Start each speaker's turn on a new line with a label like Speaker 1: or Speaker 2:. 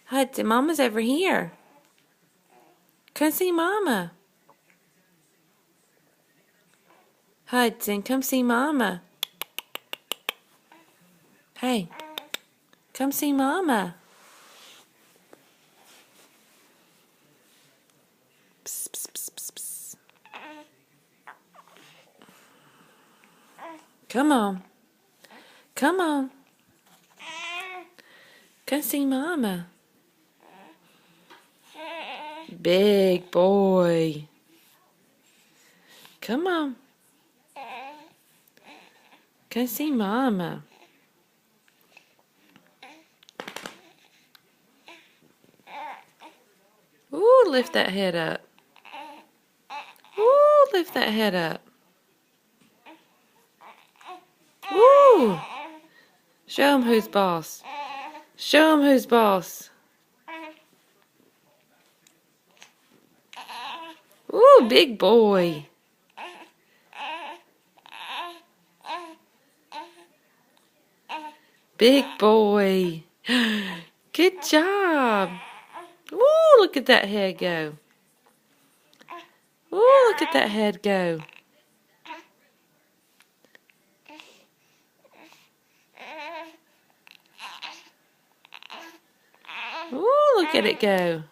Speaker 1: Hudson, Mama's over here. Come see Mama. Hudson, come see Mama. Hey, come see Mama. Psst, psst, psst, psst, psst. Come on. Come on. Come see Mama. Big boy. Come on. Come see Mama. Ooh, lift that head up. Ooh, lift that head up. Ooh. Show him who's boss. Show him who's boss. Ooh, big boy. Big boy. Good job. Ooh, look at that head go. Ooh, look at that head go. Ooh, look at it go.